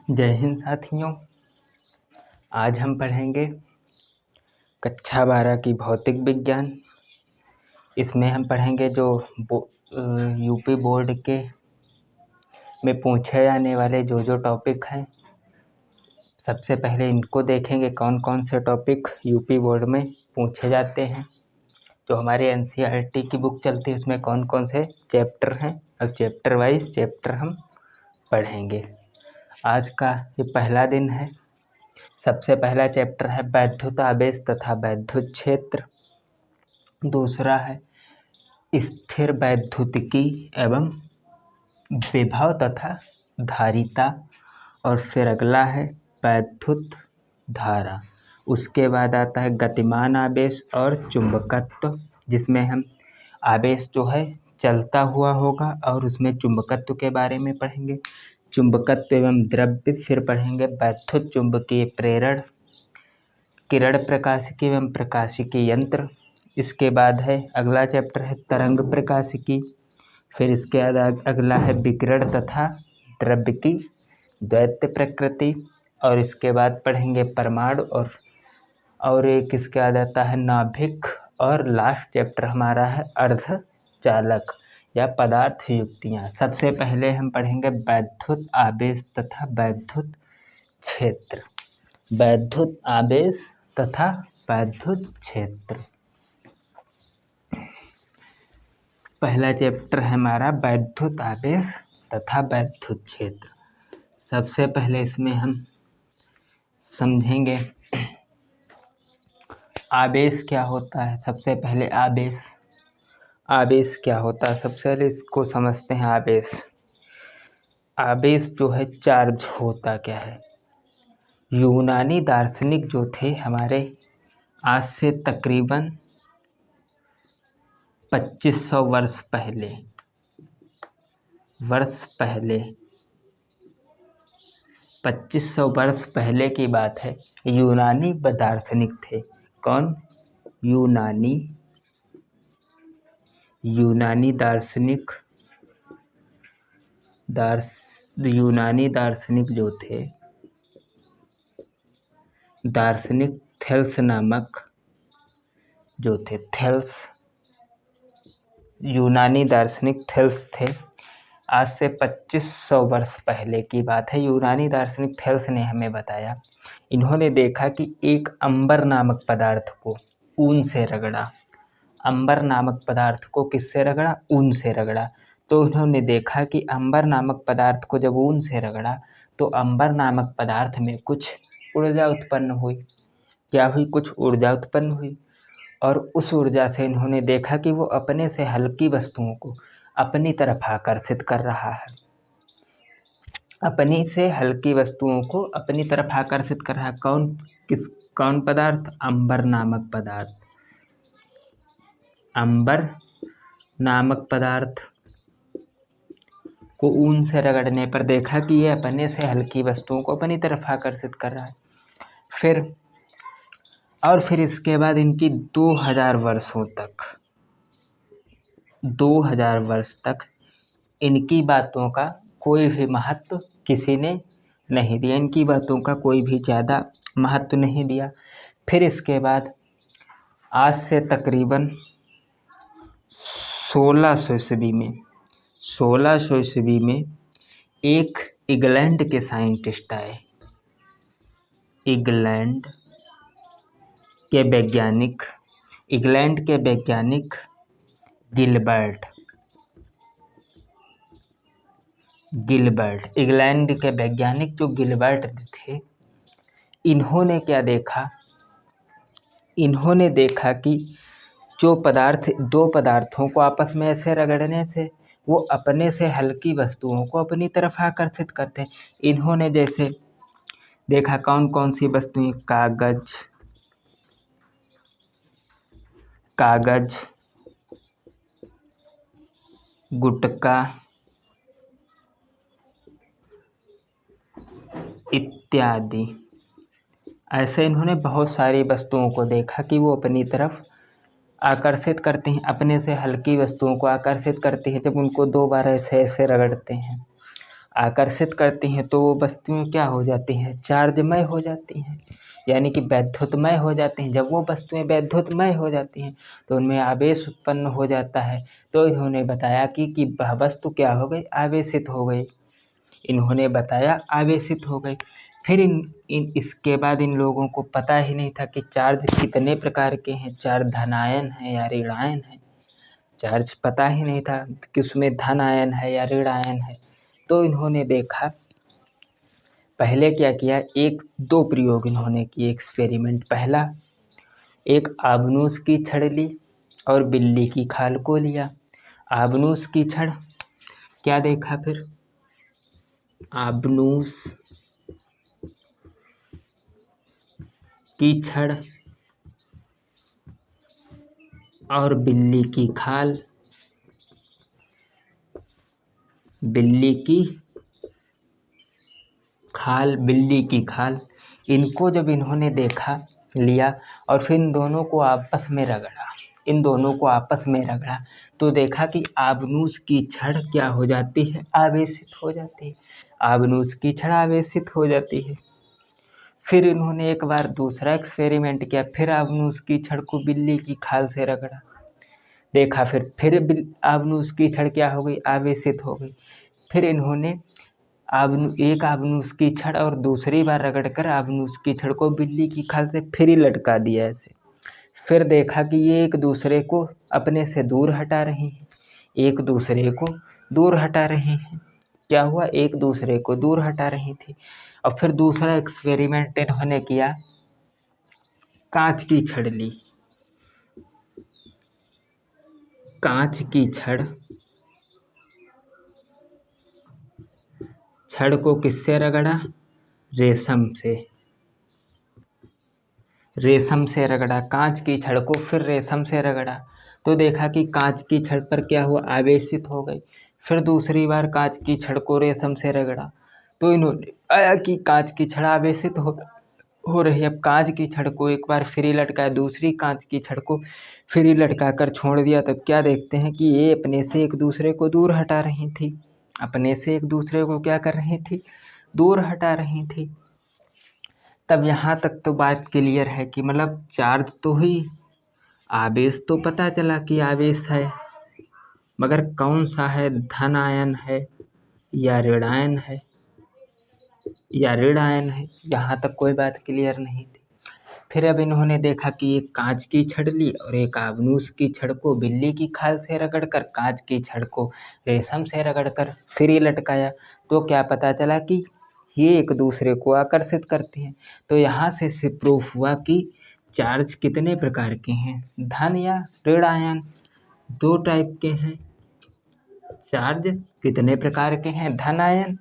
जय हिंद साथियों। आज हम पढ़ेंगे कक्षा 12 की भौतिक विज्ञान। इसमें हम पढ़ेंगे जो यूपी बोर्ड के में पूछे जाने वाले जो टॉपिक हैं। सबसे पहले इनको देखेंगे कौन कौन से टॉपिक यूपी बोर्ड में पूछे जाते हैं। जो हमारे एनसीईआरटी की बुक चलती है उसमें कौन कौन से चैप्टर हैं और चैप्टर वाइज चैप्टर हम पढ़ेंगे। आज का ये पहला दिन है। सबसे पहला चैप्टर है वैद्युत आवेश तथा वैद्युत क्षेत्र। दूसरा है स्थिर वैद्युतिकी एवं विभव तथा धारिता। और फिर अगला है वैद्युत धारा। उसके बाद आता है गतिमान आवेश और चुंबकत्व, जिसमें हम आवेश जो है चलता हुआ होगा और उसमें चुंबकत्व के बारे में पढ़ेंगे। चुंबकत्व एवं द्रव्य। फिर पढ़ेंगे वैद्युत चुंबकीय प्रेरण, किरण प्रकाशिकी एवं प्रकाशिकी यंत्र। इसके बाद है अगला चैप्टर है तरंग प्रकाशिकी। फिर इसके बाद अगला है विकिरण तथा द्रव्य की द्वैत प्रकृति। और इसके बाद पढ़ेंगे परमाणु और एक इसके बाद आता है नाभिक। और लास्ट चैप्टर हमारा है अर्धचालक या पदार्थ युक्तियाँ। सबसे पहले हम पढ़ेंगे वैद्युत आवेश तथा वैद्युत क्षेत्र। वैद्युत आवेश तथा वैद्युत क्षेत्र। पहला चैप्टर है हमारा वैद्युत आवेश तथा वैद्युत क्षेत्र। सबसे पहले इसमें हम समझेंगे आवेश क्या होता है। सबसे पहले आवेश क्या होता है, सबसे पहले इसको समझते हैं। आवेश जो है चार्ज होता क्या है। यूनानी दार्शनिक जो थे हमारे आज से तकरीबन 2500 वर्ष पहले 2500 वर्ष पहले की बात है। यूनानी दार्शनिक थे। कौन? यूनानी दार्शनिक जो थे, दार्शनिक थेल्स नामक जो थे, यूनानी दार्शनिक थेल्स थे। आज से 2500 वर्ष पहले की बात है। यूनानी दार्शनिक थेल्स ने हमें बताया, इन्होंने देखा कि एक अंबर नामक पदार्थ को ऊन से रगड़ा। अंबर नामक पदार्थ को किससे रगड़ा? ऊन से रगड़ा। तो उन्होंने देखा कि अंबर नामक पदार्थ को जब ऊन से रगड़ा तो अंबर नामक पदार्थ में कुछ ऊर्जा उत्पन्न हुई। क्या हुई? कुछ ऊर्जा उत्पन्न हुई। और उस ऊर्जा से इन्होंने देखा कि वो अपने से हल्की वस्तुओं को अपनी तरफ आकर्षित कर रहा है। अपनी से हल्की वस्तुओं को अपनी तरफ आकर्षित कर रहा है। कौन पदार्थ? अंबर नामक पदार्थ। अंबर नामक पदार्थ को ऊन से रगड़ने पर देखा कि ये अपने से हल्की वस्तुओं को अपनी तरफ आकर्षित कर रहा है। फिर इसके बाद इनकी 2000 वर्ष तक इनकी बातों का कोई भी महत्व किसी ने नहीं दिया। इनकी बातों का कोई भी ज़्यादा महत्व नहीं दिया। फिर इसके बाद आज से तकरीबन 1600 ईस्वी में एक इंग्लैंड के साइंटिस्ट आए। इंग्लैंड के वैज्ञानिक गिलबर्ट। इंग्लैंड के वैज्ञानिक जो गिलबर्ट थे, इन्होंने क्या देखा? इन्होंने देखा कि जो पदार्थ दो पदार्थों को आपस में ऐसे रगड़ने से वो अपने से हल्की वस्तुओं को अपनी तरफ आकर्षित करते हैं। इन्होंने जैसे देखा कौन कौन सी वस्तुएं? कागज, गुटका इत्यादि। ऐसे इन्होंने बहुत सारी वस्तुओं को देखा कि वो अपनी तरफ आकर्षित करती हैं, अपने से हल्की वस्तुओं को आकर्षित करती है जब उनको दो बार ऐसे रगड़ते हैं। आकर्षित करती हैं तो वो वस्तुएं क्या हो जाती हैं, चार्जमय हो जाती हैं, यानी कि वैद्युतमय हो जाती हैं। जब वो वस्तुएं वैद्युतमय हो जाती हैं तो उनमें आवेश उत्पन्न हो जाता है। तो इन्होंने बताया कि वह वस्तु क्या हो गई, आवेशित हो गई। इन्होंने बताया आवेशित हो गई। फिर इसके बाद इन लोगों को पता ही नहीं था कि चार्ज कितने प्रकार के हैं, चार्ज धनायन है या ऋणायन है। चार्ज पता ही नहीं था कि उसमें धन आयन है या ऋण आयन है। तो इन्होंने देखा, पहले क्या किया, एक दो प्रयोग इन्होंने किए एक्सपेरिमेंट। पहला, एक आबनूस की छड़ ली और बिल्ली की खाल को लिया। आबनूस की छड़, क्या देखा फिर, आबनूस की छड़ और बिल्ली की खाल, बिल्ली की खाल, बिल्ली की खाल, इनको जब इन्होंने देखा, लिया और फिर इन दोनों को आपस में रगड़ा, इन दोनों को आपस में रगड़ा तो देखा कि आबनूस की छड़ क्या हो जाती है, आवेशित हो जाती है। आबनूस की छड़ आवेशित हो जाती है। फिर इन्होंने एक बार दूसरा एक्सपेरिमेंट किया, फिर आबनूस की छड़ को बिल्ली की खाल से रगड़ा, देखा फिर आबनूस की छड़ क्या हो गई, आवेशित हो गई। फिर इन्होंने एक आबनूस की छड़ और दूसरी बार रगड़कर आबनूस की छड़ को बिल्ली की खाल से फिर ही लटका दिया ऐसे। फिर देखा कि ये एक दूसरे को अपने से दूर हटा रही हैं, एक दूसरे को दूर हटा रही हैं। क्या हुआ, एक दूसरे को दूर हटा रही थी। और फिर दूसरा एक्सपेरिमेंट इन्होंने किया, कांच की छड़ ली, कांच की छड़ को किससे रगड़ा, रेशम से, रेशम से रगड़ा। कांच की छड़ को फिर रेशम से रगड़ा तो देखा कि कांच की छड़ पर क्या हुआ, आवेशित हो गई। फिर दूसरी बार कांच की छड़ को रेशम से रगड़ा तो इन्होंने आया कि कांच की छड़ आवेशित हो रही है। अब कांच की छड़ को एक बार फ्री लटकाया, दूसरी कांच की छड़ को फ्री लटका कर छोड़ दिया। तब क्या देखते हैं कि ये अपने से एक दूसरे को दूर हटा रही थी, अपने से एक दूसरे को क्या कर रही थी, दूर हटा रही थी। तब यहाँ तक तो बात क्लियर है कि मतलब चार्ज तो हुई, आवेश तो पता चला कि आवेश है, मगर कौन सा है, धन आयन है या ऋणायन है, या ऋण आयन है, यहाँ तक कोई बात क्लियर नहीं थी। फिर अब इन्होंने देखा कि एक कांच की छड़ ली और एक आबनूस की छड़ को बिल्ली की खाल से रगड़कर, कांच की छड़ को रेशम से रगड़कर फिर ये लटकाया तो क्या पता चला कि ये एक दूसरे को आकर्षित करती हैं। तो यहाँ से प्रूफ हुआ कि चार्ज कितने प्रकार के हैं, धन या ऋण आयन, दो टाइप के हैं। चार्ज कितने प्रकार के हैं, धन आयन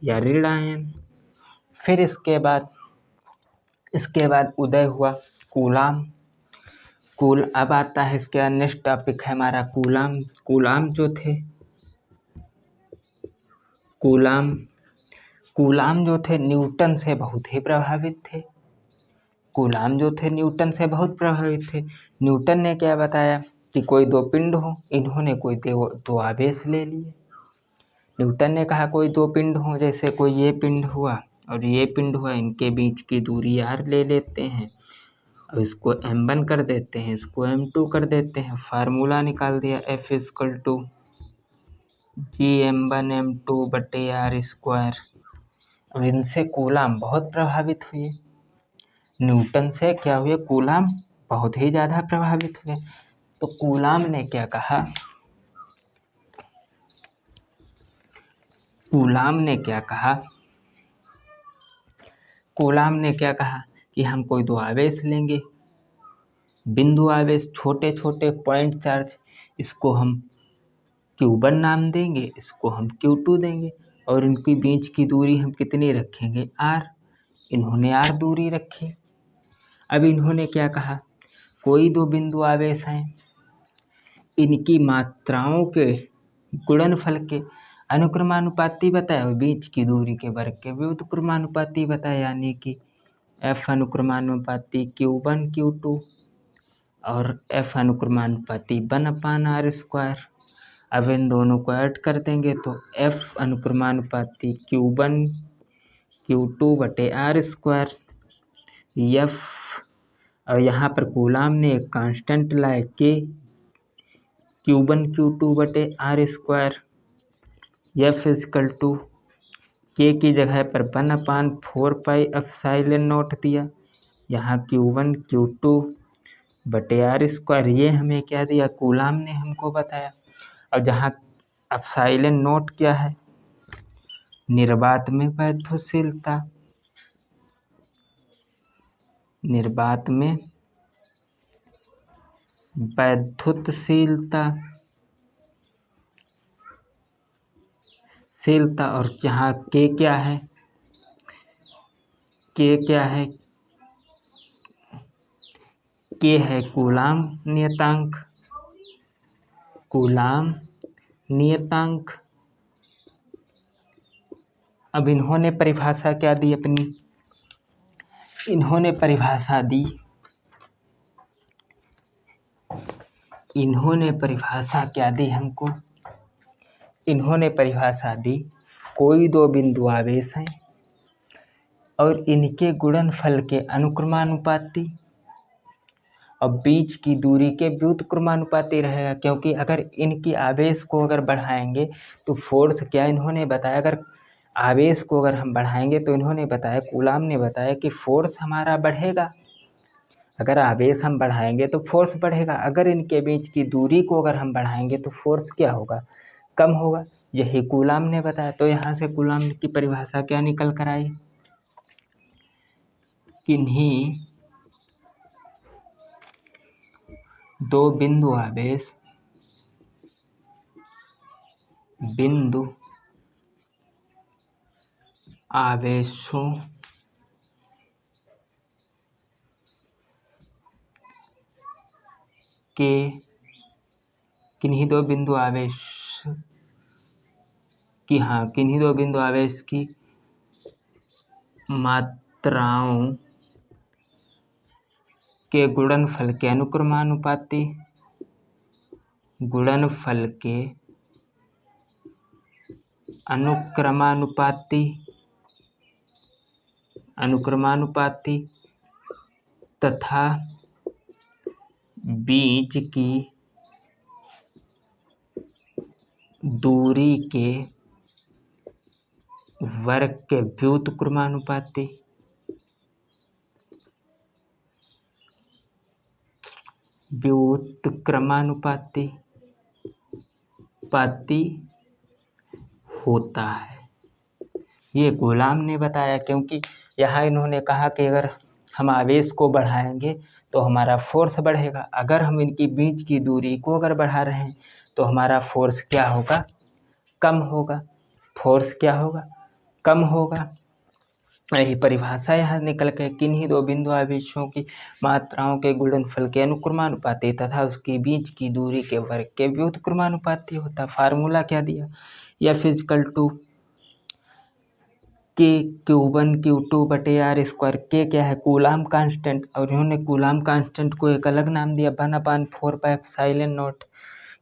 या ऋण आयन। फिर इसके बाद उदय हुआ कूलाम। अब आता है इसके नेक्स्ट टॉपिक है हमारा कूलाम। कूलाम जो थे न्यूटन से बहुत ही प्रभावित थे। कूलाम जो थे न्यूटन से बहुत प्रभावित थे। न्यूटन ने क्या बताया कि कोई दो पिंड हो, इन्होंने कोई दो आवेश ले लिए। न्यूटन ने कहा कोई दो पिंड हो, जैसे कोई ये पिंड हुआ और ये पिंड हुआ, इनके बीच की दूरी r ले लेते हैं और इसको m1 कर देते हैं, इसको m2 कर देते हैं। फार्मूला निकाल दिया, F = G m1m2/r²। अब इनसे कूलाम बहुत प्रभावित हुए, न्यूटन से क्या हुए, कूलाम बहुत ही ज़्यादा प्रभावित हुए। तो कूलाम ने क्या कहा, कूलाम ने क्या कहा कि हम कोई दो आवेश लेंगे, बिंदु आवेश, छोटे छोटे पॉइंट चार्ज, इसको हम Q1 नाम देंगे, इसको हम Q2 देंगे और इनके बीच की दूरी हम कितनी रखेंगे, r। इन्होंने r दूरी रखी। अब इन्होंने क्या कहा, कोई दो बिंदु आवेश हैं, इनकी मात्राओं के गुणनफल के अनुक्रमानुपाती बताया और बीच की दूरी के वर्ग के व्युत्क्रमानुपाती बताया, यानी कि F अनुक्रमानुपाती Q1 Q2 और F अनुक्रमानुपाती 1/r²। अब इन दोनों को ऐड कर देंगे तो F अनुक्रमानुपाती Q1 Q2/r²। F और यहाँ पर कूलाम ने एक कांस्टेंट लाया K Q1 Q2/r²। F = K की जगह पर 1/4πε0 दिया। यहाँ Q1 Q2/r², ये हमें क्या दिया, कूलाम ने हमको बताया। और जहाँ ε0 क्या है, निर्वात में वैद्युतशीलता। निर्वात में वैद्युतशीलता और यहाँ K क्या है, K क्या है, K है कूलाम नियतांक। कूलाम नियतांक। अब इन्होंने परिभाषा क्या दी अपनी, इन्होंने परिभाषा क्या दी हमको, इन्होंने परिभाषा दी, कोई दो बिंदु आवेश हैं और इनके गुणनफल के अनुक्रमानुपाती और बीच की दूरी के व्युत्क्रमानुपाती रहेगा। क्योंकि अगर इनकी आवेश को अगर बढ़ाएंगे तो फोर्स क्या, इन्होंने बताया, अगर आवेश को अगर हम बढ़ाएंगे तो इन्होंने बताया, कूलाम ने बताया कि फोर्स हमारा बढ़ेगा। अगर आवेश हम बढ़ाएंगे तो फोर्स बढ़ेगा, अगर इनके बीच की दूरी को अगर हम बढ़ाएंगे तो फोर्स क्या होगा, कम होगा। यही कूलाम ने बताया। तो यहाँ से कूलाम की परिभाषा क्या निकल कर आई, किन्हीं दो बिंदु आवेश आवेशों के, किन्हीं दो बिंदु आवेश की मात्राओं के गुणनफल के अनुक्रमानुपाती, तथा बीच की दूरी के वर्ग के व्युत्क्रमानुपाती होता है। ये कूलाम ने बताया। क्योंकि यहाँ इन्होंने कहा कि अगर हम आवेश को बढ़ाएंगे तो हमारा फोर्स बढ़ेगा, अगर हम इनकी बीच की दूरी को अगर बढ़ा रहे हैं तो हमारा फोर्स क्या होगा, कम होगा। फोर्स क्या होगा, कम होगा। यही परिभाषा यहाँ निकल के, किन्हीं दो बिंदु आवेशों की मात्राओं के गुणनफल के अनुक्रमानुपाती तथा उसके बीच की दूरी के वर्ग के व्युत्क्रमानुपाती होता। फार्मूला क्या दिया, F = K Q1 Q2/r²। K क्या है, कूलाम कांस्टेंट, और इन्होंने कूलाम कांस्टेंट को एक अलग नाम दिया 1/4πε0।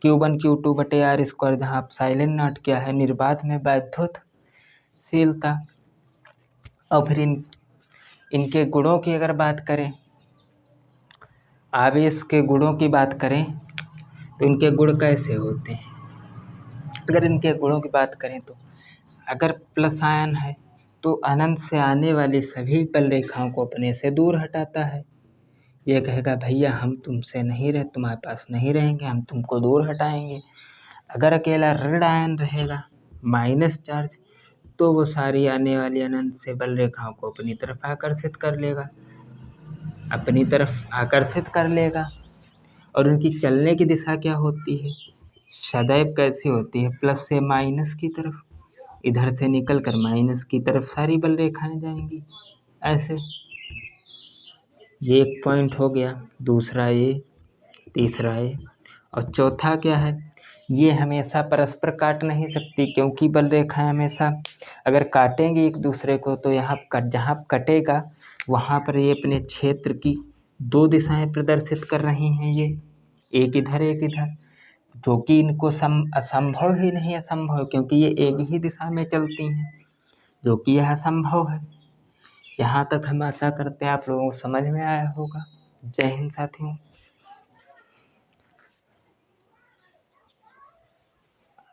Q1 Q2/r², जहाँ ε0 क्या है, निर्वात में वैद्युतशीलता। और फिर इनके गुणों की अगर बात करें, आवेश के गुणों की बात करें तो इनके गुण कैसे होते हैं। अगर इनके गुणों की बात करें तो अगर प्लस आयन है तो अनंत से आने वाली सभी बल रेखाओं को अपने से दूर हटाता है। ये कहेगा भैया हम तुमसे नहीं रहे, तुम्हारे पास नहीं रहेंगे, हम तुमको दूर हटाएंगे। अगर अकेला ऋण आयन रहेगा, माइनस चार्ज, तो वो सारी आने वाली अनंत से बल रेखाओं को अपनी तरफ आकर्षित कर लेगा। और उनकी चलने की दिशा क्या होती है, सदैव कैसी होती है, प्लस से माइनस की तरफ। इधर से निकल कर माइनस की तरफ सारी बल रेखाएं जाएंगी ऐसे। ये एक पॉइंट हो गया, दूसरा ये, तीसरा ये, और चौथा क्या है, ये हमेशा परस्पर काट नहीं सकती, क्योंकि बल रेखाएं हमेशा अगर काटेंगे एक दूसरे को तो जहाँ कटेगा वहाँ पर ये अपने क्षेत्र की दो दिशाएं प्रदर्शित कर रही हैं, ये एक इधर एक इधर। जो कि इनको असंभव ही नहीं असंभव, क्योंकि ये एक ही दिशा में चलती हैं, जो कि यह असंभव है। यहाँ तक हम आशा करते हैं आप लोगों को समझ में आया होगा। जय हिंद साथियों।